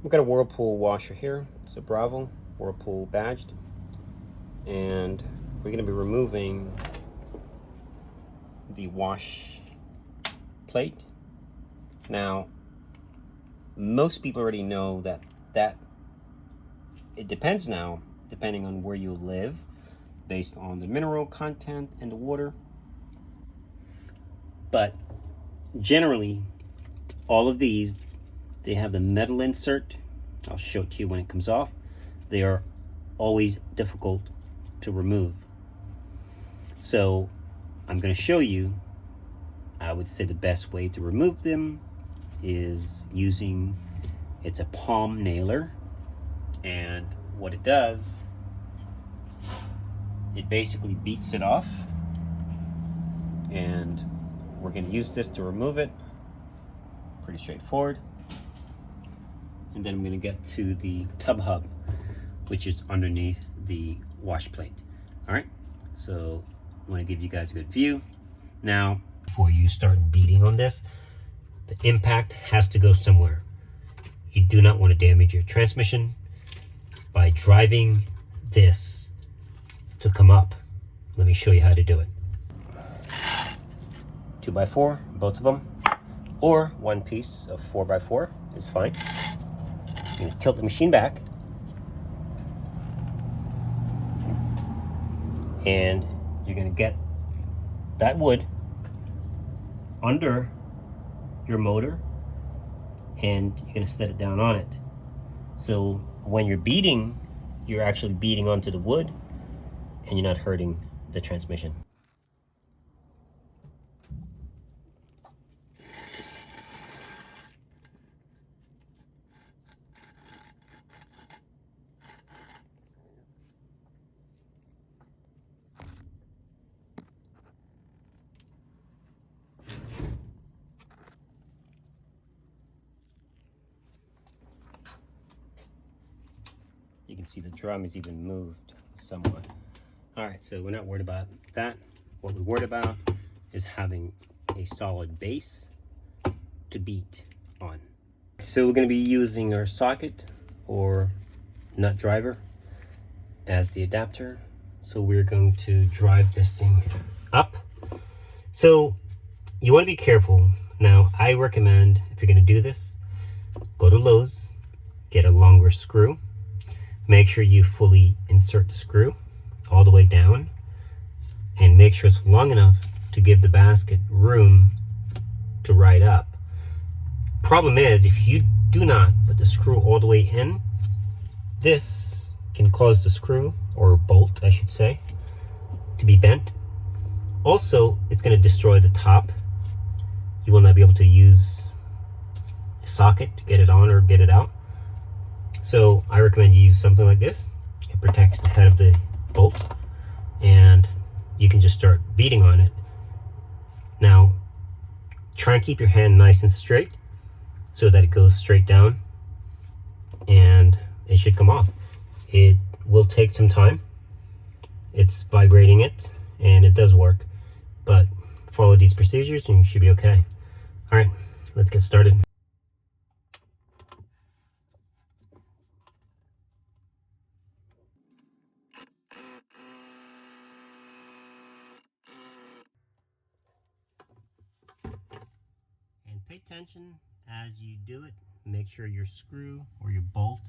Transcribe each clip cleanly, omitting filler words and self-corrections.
We've got a Whirlpool washer here. It's a Bravo, Whirlpool badged. And we're going to be removing the wash plate. Now, most people already know that it depends now, depending on where you live, based on the mineral content in the water. But generally, all of these, they have the metal insert. I'll show it to you when it comes off. They are always difficult to remove. So I'm going to show you, I would say the best way to remove them is using, it's a palm nailer. And what it does, it basically beats it off. And we're going to use this to remove it. Pretty straightforward. And then I'm going to get to the tub hub, which is underneath the wash plate. All right, so I want to give you guys a good view. Now, before you start beating on this, the impact has to go somewhere. You do not want to damage your transmission by driving this to come up. Let me show you how to do it. 2x4, both of them, or one piece of 4x4 is fine. I'm going to tilt the machine back, and you're going to get that wood under your motor, and you're going to set it down on it. So when you're beating, you're actually beating onto the wood, and you're not hurting the transmission. You can see the drum is even moved somewhat. All right, so we're not worried about that. What we're worried about is having a solid base to beat on. So we're going to be using our socket or nut driver as the adapter. So we're going to drive this thing up. So you want to be careful. Now, I recommend, if you're going to do this, go to Lowe's, get a longer screw. Make sure you fully insert the screw all the way down, and make sure it's long enough to give the basket room to ride up. Problem is, if you do not put the screw all the way in, this can cause the screw, or bolt I should say, to be bent. Also, it's going to destroy the top. You will not be able to use a socket to get it on or get it out. So I recommend you use something like this. It protects the head of the bolt, and you can just start beating on it. Now, try and keep your hand nice and straight so that it goes straight down, and it should come off. It will take some time. It's vibrating it, and it does work, but follow these procedures and you should be okay. All right, let's get started. And pay attention as you do it. Make sure your screw or your bolt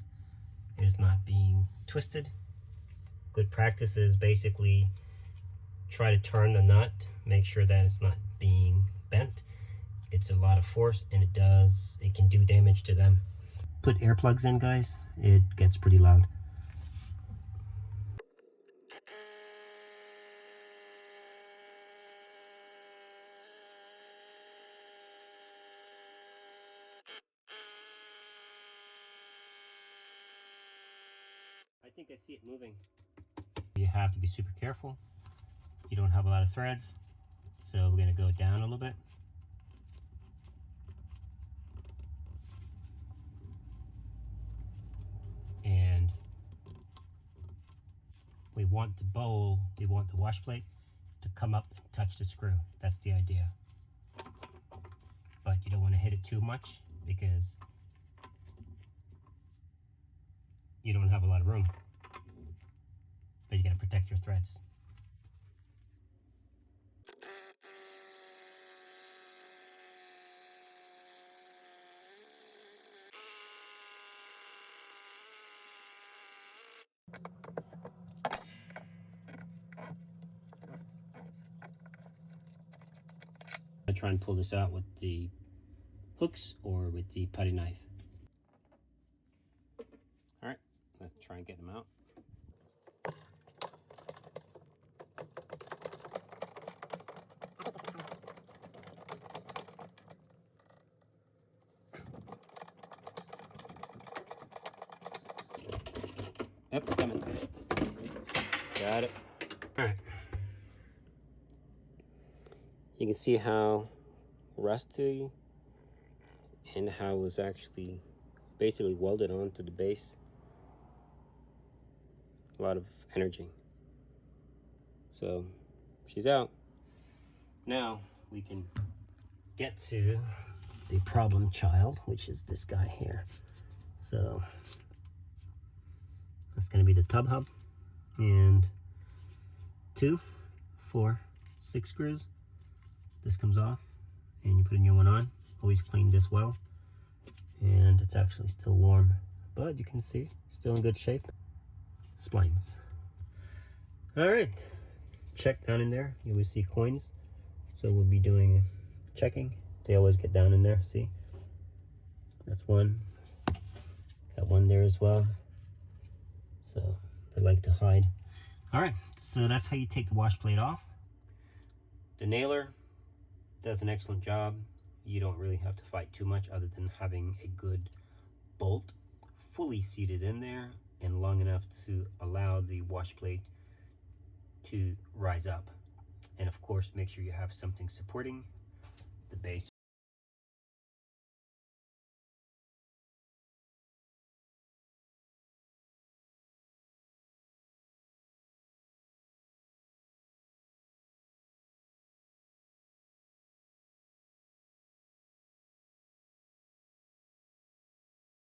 is not being twisted. Good practice is basically try to turn the nut, make sure that it's not being bent. It's a lot of force, and it can do damage to them. Put earplugs in, guys. It gets pretty loud. I think I see it moving. You have to be super careful. You don't have a lot of threads, so we're going to go down a little bit. And we want the wash plate to come up and touch the screw. That's the idea. But you don't want to hit it too much, because you don't have a lot of room. But you gotta protect your threads. I try and pull this out with the hooks or with the putty knife. All right, let's try and get them out. Yep, it's coming. Got it. All right. You can see how rusty and how it was actually basically welded onto the base. A lot of energy. So she's out. Now we can get to the problem child, which is this guy here. So that's going to be the tub hub, and 2, 4, 6 screws. This comes off and you put a new one on. Always clean this well, and it's actually still warm, but you can see still in good shape. Splines. All right, check down in there. You always see coins, so we'll be doing checking. They always get down in there. See, that's one. Got one there as well, so they like to hide. All right, so that's how you take the wash plate off. The nailer does an excellent job. You don't really have to fight too much other than having a good bolt fully seated in there and long enough to allow the wash plate to rise up. And of course, make sure you have something supporting the base